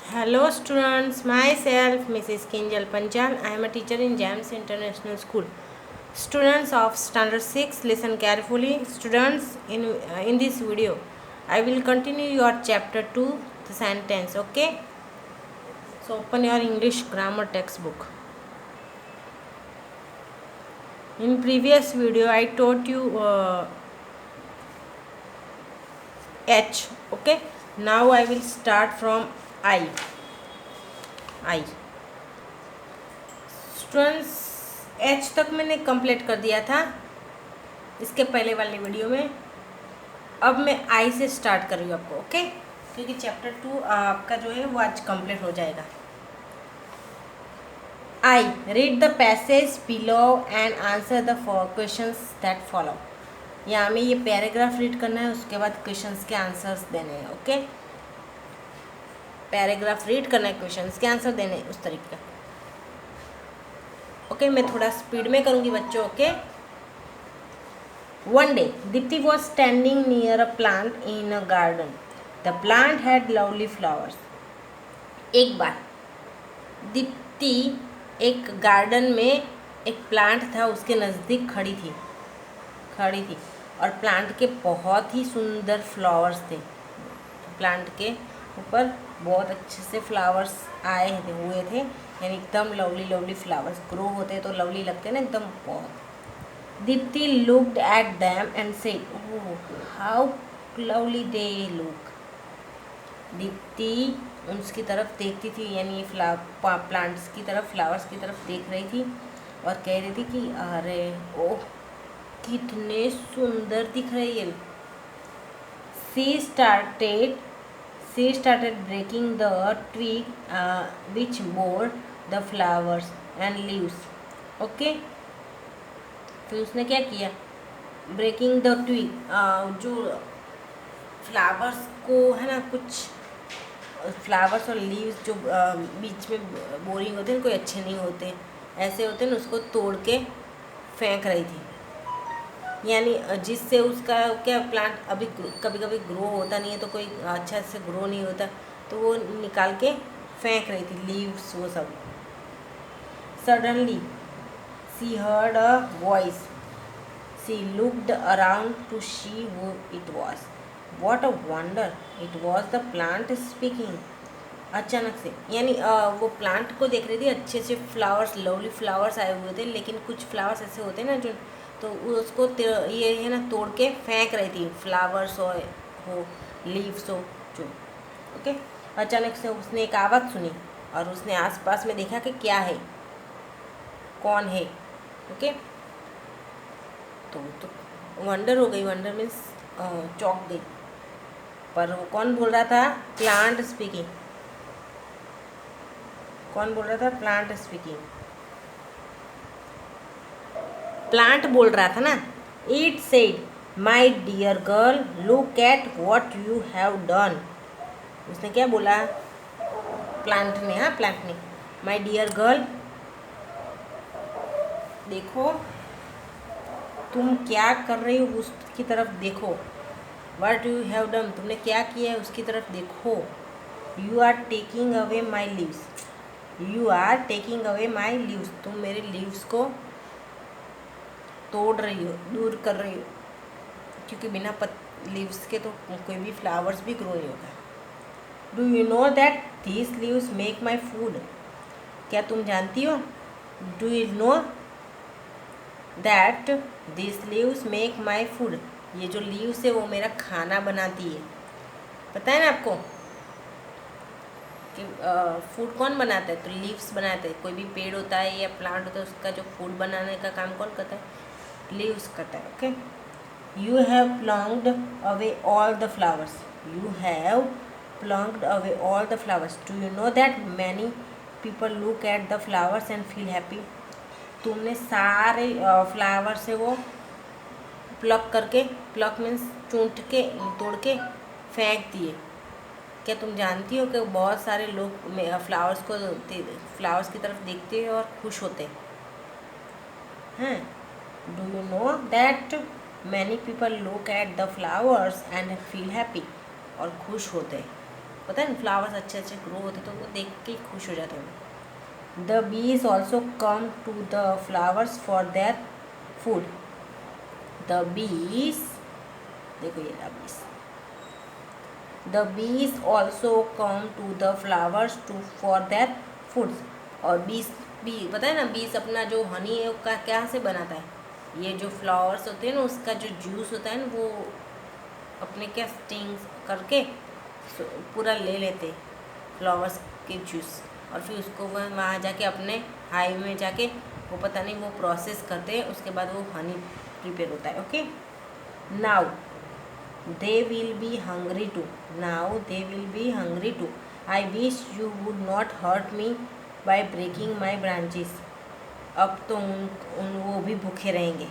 Hello students, myself Mrs. Kinjal Panchal. I am a teacher in James International School. Students of Standard 6, listen carefully. Students, in this video, I will continue your chapter 2, the sentence, okay? So open your English grammar textbook. In previous video, I taught you H, okay? Now I will start from I. Students H तक मैंने complete कर दिया था इसके पहले वाले video में। अब मैं आई से स्टार्ट कर रही हूँ आपको, ओके? क्योंकि चैप्टर 2 आपका जो है वो आज कंप्लीट हो जाएगा। I read the passage below and answer the questions that follow. यहाँ में ये पैराग्राफ रीड करना है, उसके बाद क्वेश्चंस के आंसर्स देने हैं, ओके? पैराग्राफ रीड करना है, क्वेश्चंस के आंसर देने उस तरीके का, ओके? मैं थोड़ा स्पीड में करूँगी बच्चों, okay? One day, Dipti was standing near a plant in a garden. The plant had lovely flowers. एक बार दीप्ति एक गार्डन में एक प्लांट था उसके नज़दीक खड़ी थी और प्लांट के बहुत ही सुंदर फ्लावर्स थे। प्लांट के ऊपर बहुत अच्छे से फ्लावर्स हुए थे, यानी एकदम लवली फ्लावर्स ग्रो होते तो लवली लगते ना एकदम बहुत। Dipti looked at them and said, "Oh, how lovely they look." Deepti उसकी तरफ देखती थी, यानी प्लांट्स की तरफ, फ्लावर्स की तरफ देख रही थी और कह रही थी कि अरे ओह कितने सुंदर दिख रही है। She started breaking the twig which bore the flowers and leaves. Okay? फिर उसने क्या किया? ब्रेकिंग द ट्विग, जो फ्लावर्स को है ना, कुछ फ्लावर्स और लीव्स जो बीच में बोरिंग होते हैं, कोई अच्छे नहीं होते, ऐसे होते हैं ना, उसको तोड़ के फेंक रही थी। यानी जिससे उसका क्या प्लांट अभी कभी कभी ग्रो होता नहीं है, तो कोई अच्छा से ग्रो नहीं होता, तो वो निकाल के फेंक रही थी लीव्स वो सब। Suddenly she heard a voice. She looked around to see who it was. What a wonder! It was the plant speaking. अचानक से, यानी वो प्लांट को देख रही थी, अच्छे से फ्लावर्स, लवली फ्लावर्स आए हुए थे, लेकिन कुछ फ्लावर्स ऐसे होते हैं ना जो, तो उसको ये है ना तोड़ के फेंक रही थी, फ्लावर्स हो लीव्स हो जो, ओके? अचानक से उसने एक आवाज़ सुनी और उसने आसपास में देखा कि क्या है, कौन है, ओके? तो वंडर हो गई, वंडर मीन्स चौंक गई। पर वो कौन बोल रहा था? Plant speaking. कौन बोल रहा था? Plant speaking. प्लांट बोल रहा था ना। It said, my dear girl, look at what you have done. उसने क्या बोला? प्लांट ने, हाँ प्लांट ने, माई डियर गर्ल, देखो तुम क्या कर रही हो, उसकी तरफ देखो। व्हाट यू हैव डन, तुमने क्या किया है उसकी तरफ देखो। You are taking away my leaves, you are taking away my leaves, तुम मेरे लीव्स को तोड़ रही हो, दूर कर रही हो, क्योंकि बिना लीव्स के तो कोई भी फ्लावर्स भी ग्रो नहीं होगा। Do you know that these leaves make my food, क्या तुम जानती हो? Do you know that this leaves make my food, ये जो लीव्स है वो मेरा खाना बनाती है। पता है ना आपको कि फूड कौन बनाता है? तो लीव्स बनाते हैं। कोई भी पेड़ होता है या प्लांट होता है, उसका जो फूड बनाने का काम कौन करता है? लीव्स करता है, okay? You have plucked away all the flowers, you have plucked away all the flowers, do you know that many people look at the flowers and feel happy. तुमने सारे फ्लावर से वो प्लक करके, plug means चूंट के, तोड़ के फेंक दिए। क्या तुम जानती हो कि बहुत सारे लोग फ्लावर्स की तरफ देखते हैं और खुश होते हैं? Do you know that many people look at the flowers and feel happy, और खुश होते हैं। पता है ना, फ्लावर्स अच्छे अच्छे ग्रो होते तो वो देख के खुश हो जाते हैं। The bees also come to the flowers for their food. The bees, देखो ये रहा bees. The bees also come to the flowers to for their food. और बीज भी पता है ना, बीज अपना जो हनी है उसका क्या से बनाता है, ये जो फ्लावर्स होते हैं ना उसका जो जूस होता है ना वो अपने क्या स्टिंग्स करके पूरा ले लेते फ्लावर्स के जूस, और फिर उसको वह वहाँ जाके अपने हाई में जाके वो पता नहीं वो प्रोसेस करते हैं, उसके बाद वो हनी प्रिपेयर होता है। Okay, now they will be hungry too. Now they will be hungry too. I wish you would not hurt me by breaking my branches. अब तो उन वो भी भूखे रहेंगे।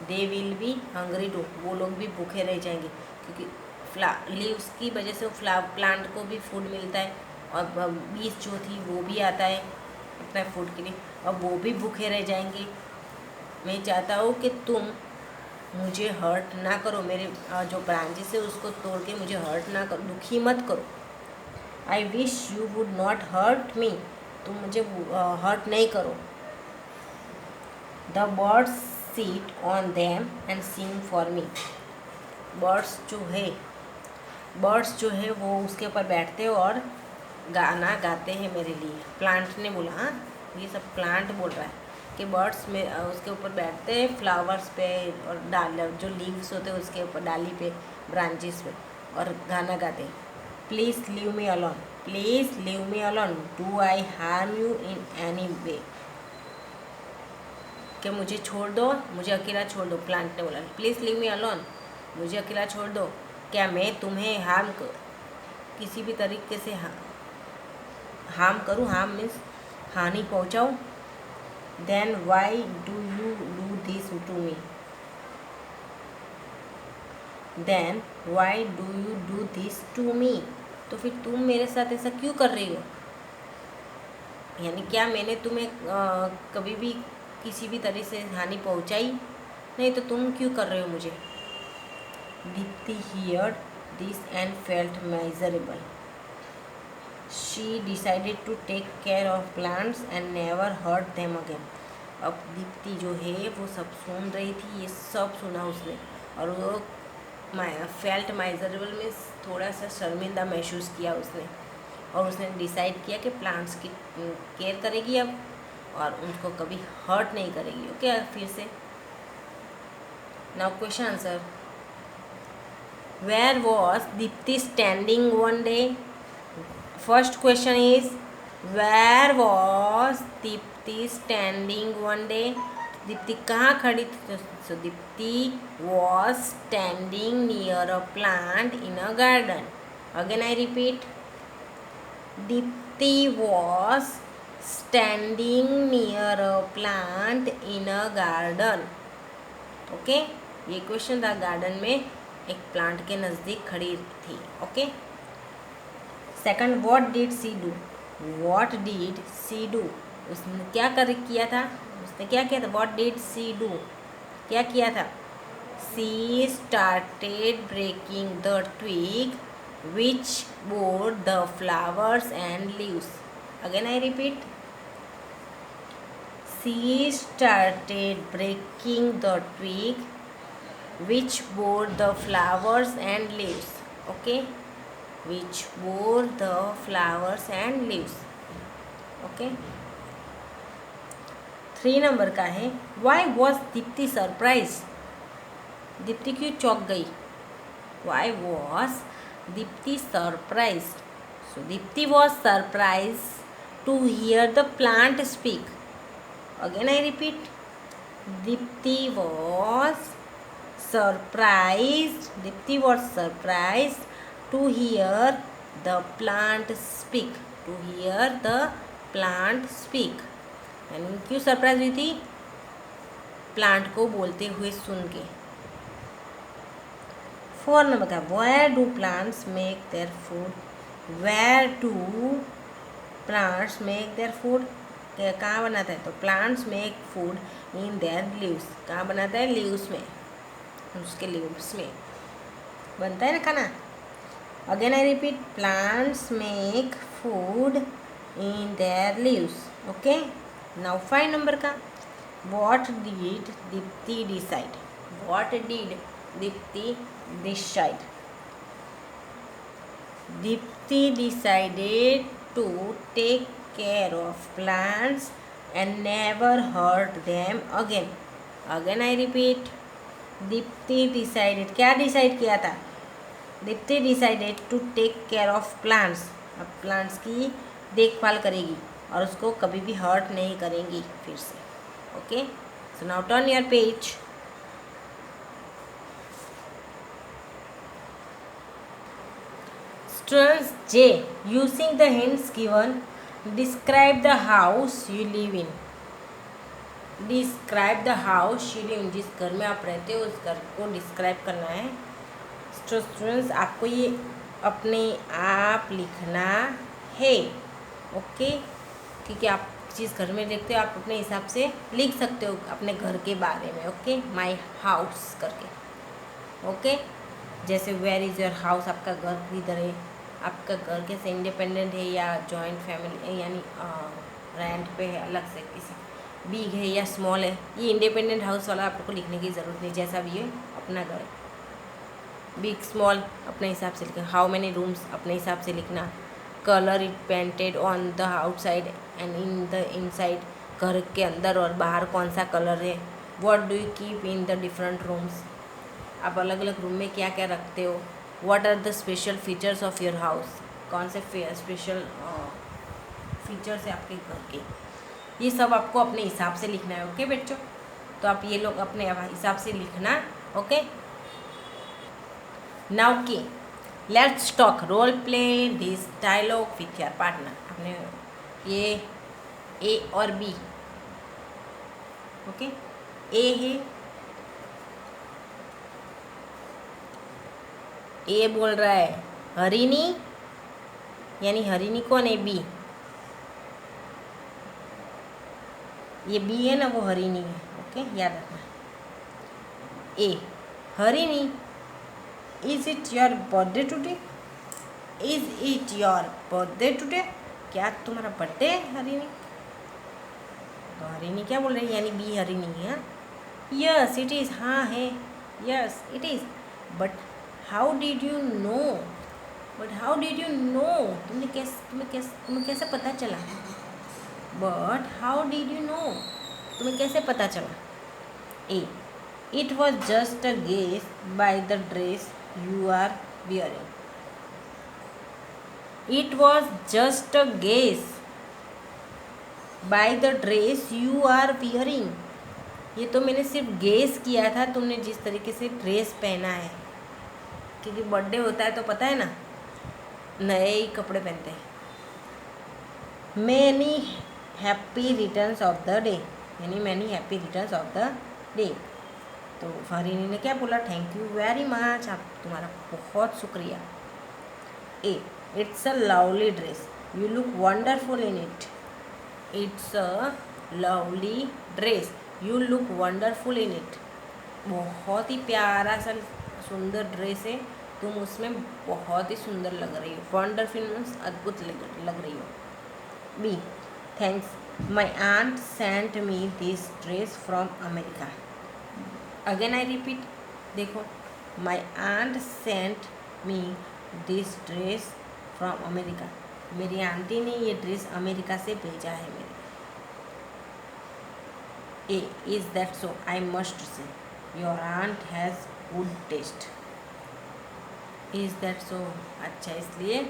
They will be hungry too, वो लोग भी भूखे रह जाएंगे, क्योंकि लीव्स की वजह से प्लांट को भी फूड मिलता है, और बीज जो थी वो भी आता है अपना फूड के लिए, और वो भी भूखे रह जाएंगे। मैं चाहता हूँ कि तुम मुझे हर्ट ना करो, मेरे जो ब्रांचेस है उसको तोड़ के मुझे हर्ट ना करो, दुखी मत करो। I wish you would not hurt me, तुम मुझे हर्ट नहीं करो। The birds sit on them and sing for me. Birds जो है वो उसके ऊपर बैठते हैं और गाना गाते हैं मेरे लिए। प्लांट ने बोला, हाँ ये सब प्लांट बोल रहा है कि बर्ड्स में उसके ऊपर बैठते हैं फ्लावर्स पे, और डाल जो लीव्स होते हैं उसके ऊपर, डाली पे, ब्रांचेस पे, और गाना गाते हैं। Please leave me alone, please leave me alone, do I harm you in any way. कि मुझे छोड़ दो, मुझे अकेला छोड़ दो। प्लांट ने बोला प्लीज़ लीव मी अलोन, मुझे अकेला छोड़ दो, क्या मैं तुम्हें हार्म किसी भी तरीके से हार्म करूँ? हार्म मीन्स हानि पहुँचाऊँ। Then why do you do this to me, then why do you do this to me, तो फिर तुम मेरे साथ ऐसा क्यों कर रही हो? यानी क्या मैंने तुम्हें कभी भी किसी भी तरह से हानि पहुंचाई नहीं, तो तुम क्यों कर रहे हो मुझे? Deepti heard this and felt miserable. She decided to take care of plants and never hurt them again. अब दीप्ति जो है वो सब सुन रही थी, ये सब सुना उसने, और वो फेल्ट मिजरेबल में थोड़ा सा शर्मिंदा महसूस किया उसने, और उसने डिसाइड किया कि प्लांट्स की केयर करेगी अब, और उनको कभी हर्ट नहीं करेगी। ओके, फिर से now question answer. Where was Deepti standing one day? First question is where was Deepti standing one day? Deepti कहाँ खड़ी थी? So Deepti was standing near a plant in a garden. Again I repeat, Deepti was standing near a plant in a garden. Okay, ये question था। Garden में एक plant के नज़दीक खड़ी थी। Okay, second, what did she do? What did she do? उसने क्या किया था? उसने क्या किया था? What did she do? क्या किया था? She started breaking the twig which bore the flowers and leaves. Again I repeat, she started breaking the twig which bore the flowers and leaves. Okay, which bore the flowers and leaves. Okay, 3 number का है, why was Deepti surprised? Deepti क्यों चौंक गई? Why was Dipti surprised? So Dipti was surprised to hear the plant speak. Again I repeat, Dipti was surprised. Dipti was surprised to hear the plant speak. To hear the plant speak. यानी क्यों surprise हुई थी? Plant को बोलते हुए सुन के। 4 number का, where do plants make their food? Where do plants make their food? कहाँ बनाता है? तो plants make food in their leaves. कहाँ बनाता है? लीव्स में, उसके लीव्स में बनता है ना खाना। Again I repeat, plants make food in their leaves. Okay, now 5 number का, what did Dipti decide? What did Dipti decide? Dipti decided to take care of plants and never hurt them again. Again I repeat, Deepti decided, क्या decide किया था? Deepti decided to take care of plants, अब plants की देखभाल करेगी और उसको कभी भी हर्ट नहीं करेंगी फिर से. Okay, so now turn your page. Students J, using the hints given, describe the house you live in. Describe the house you live in, जिस घर में आप रहते हो उस घर को डिस्क्राइब करना है. स्टूडेंट्स आपको ये अपने आप लिखना है. ओके, क्योंकि आप जिस घर में रहते हो आप अपने हिसाब से लिख सकते हो अपने घर के बारे में. ओके, माई हाउस करके. ओके, जैसे वेयर इज़ योर हाउस, आपका घर किधर है, आपका घर कैसे इंडिपेंडेंट है या जॉइंट फैमिली है, यानी रेंट पे है अलग से, किसी बिग है या स्मॉल है. ये इंडिपेंडेंट हाउस वाला आपको लिखने की ज़रूरत नहीं, जैसा भी है अपना घर. बिग स्मॉल अपने हिसाब से लिखना. हाउ मैनी रूम्स अपने हिसाब से लिखना. Colour it painted on the outside and in the inside, घर के अंदर और बाहर कौन सा कलर है. What do you keep in the different rooms, आप अलग अलग रूम में क्या क्या रखते हो. What are the special features of your house, कौन से स्पेशल फीचर्स है आपके घर के. ये सब आपको अपने हिसाब से लिखना है. ओके बच्चों, तो आप ये लोग अपने हिसाब से लिखना. ओके, नाउ की let's talk, role play this dialogue with your partner. अपने ये ए और बी. ओके, ए है, ए बोल रहा है हरिणी, यानी हरिणी कौन है? बी. ये बी है ना, वो हरिणी है. ओके, याद रखना. A, Harini, is it your birthday today? Is it your birthday today, क्या तुम्हारा बर्थडे है हरिणी? तो हरिणी क्या बोल रही है, यानी बी हरिणी है. यस इट इज़, हाँ है, yes it is. But how did you know, but how did you know, तुम्हें कैसे पता चला. But how did you know, तुम्हें कैसे पता चला. A, it was just a guess by the dress you are wearing. It was just a guess by the dress you are wearing. ये तो मैंने सिर्फ गेस किया था तुमने जिस तरीके से ड्रेस पहना है, क्योंकि बर्थडे होता है तो पता है ना, नए ही कपड़े पहनते हैं. Many happy returns of the day, यानी many happy returns of the day. तो हरिणी ने क्या बोला, थैंक यू वेरी मच, आप तुम्हारा बहुत शुक्रिया. A, it's a lovely dress, you look wonderful in it. It's a lovely dress, you look wonderful in it. बहुत ही प्यारा सा सुंदर ड्रेस है, तुम उसमें बहुत ही सुंदर लग रही हो. वंडरफुल मीन्स अद्भुत लग रही हो. B, thanks, my aunt sent me this dress from America. Again I repeat, देखो, my aunt sent me this dress from America. मेरी आंटी ने ये ड्रेस अमेरिका से भेजा है मेरे. A, is that so, I must say, your aunt has good taste. Is that so, अच्छा, इसलिए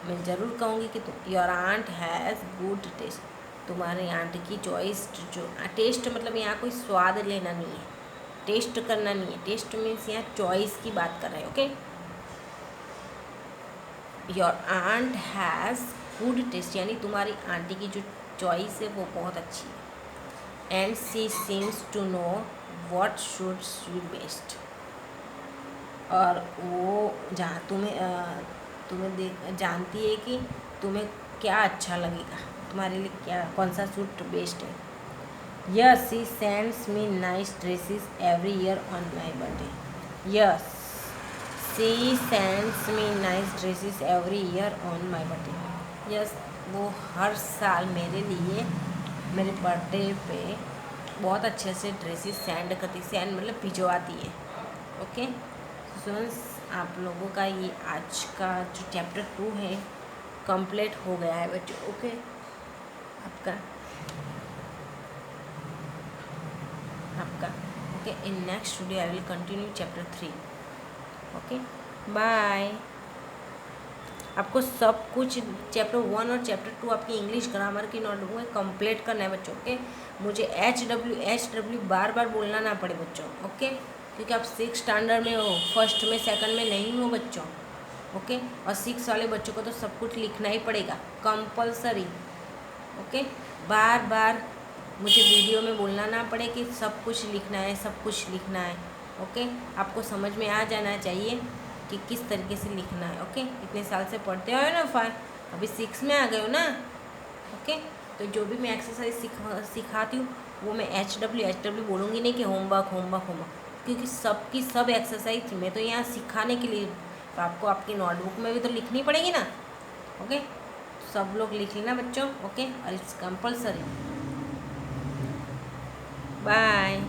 मैं ज़रूर कहूँगी कि your aunt has good taste, तुम्हारी आंट की चॉइस, जो टेस्ट मतलब यहाँ कोई स्वाद लेना नहीं है, टेस्ट करना नहीं है. टेस्ट मीन्स यहाँ चॉइस की बात कर रहे हैं. Okay, your aunt has good taste, यानी तुम्हारी आंटी की जो चॉइस है वो बहुत अच्छी है. And she seems to know what suits you best. और वो तुम्हें जानती है कि तुम्हें क्या अच्छा लगेगा, तुम्हारे लिए क्या कौन सा सूट बेस्ट है. Yes, she sends me nice dresses every year on my birthday. Yes, she sends me nice dresses every year on my birthday. Yes, वो हर साल मेरे लिए मेरे बर्थडे पे बहुत अच्छे से ड्रेसेस सेंड करती, सेंड मतलब भिजवाती है। ओके स्टूडेंट्स, आप लोगों का ये आज का जो चैप्टर 2 है कंप्लीट हो गया है बच्चों। ओके आपका okay, in next video I will continue chapter 3। Okay bye. आपको सब कुछ चैप्टर 1 और चैप्टर 2 आपकी इंग्लिश ग्रामर की नोटबुक में कंप्लीट करना है बच्चों। ओके मुझे HW बार बार बोलना ना पड़े बच्चों। ओके क्योंकि आप 6 स्टैंडर्ड में हो, फर्स्ट में सेकंड में नहीं हो बच्चों। ओके और 6 वाले बच्चों को तो सब कुछ लिखना ही पड़ेगा कंपलसरी। ओके बार बार मुझे वीडियो में बोलना ना पड़े कि सब कुछ लिखना है, सब कुछ लिखना है। ओके आपको समझ में आ जाना चाहिए कि किस तरीके से लिखना है। ओके इतने साल से पढ़ते हो ना, 5 अभी 6 में आ गए हो ना। ओके तो जो भी मैं एक्सरसाइज सिखाती हूँ वो मैं HW बोलूँगी नहीं कि होमवर्क, क्योंकि सबकी सब एक्सरसाइज मैं तो यहाँ सिखाने के लिए, तो आपको आपकी नोटबुक में भी तो लिखनी पड़ेगी ना। ओके सब लोग लिख लेना बच्चों। ओके और इट्स कंपलसरी। बाय।